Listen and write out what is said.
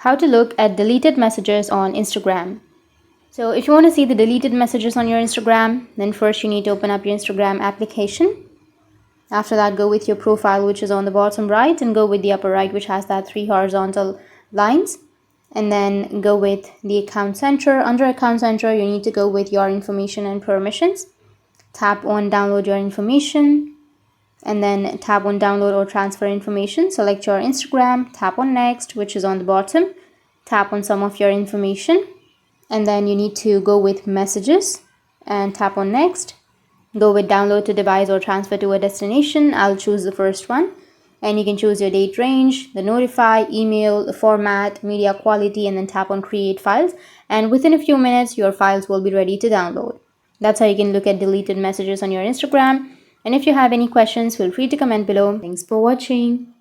How to look at deleted messages on Instagram. So if you want to see the deleted messages on your Instagram, then first you need to open up your Instagram application. After that, go with your profile, which is on the bottom right, and go with the upper right, which has that 3 horizontal lines. And then go with the account center. Under account center, you need to go with your information and permissions. Tap on download your information, and then tap on download or transfer information. Select your Instagram, tap on next, which is on the bottom. Tap on some of your information, and then you need to go with messages and tap on next. Go with download to device or transfer to a destination. I'll choose the first one, and you can choose your date range, the notify, email, the format, media quality, and then tap on create files, and within a few minutes your files will be ready to download. That's how you can look at deleted messages on your Instagram. And if you have any questions, feel free to comment below. Thanks for watching.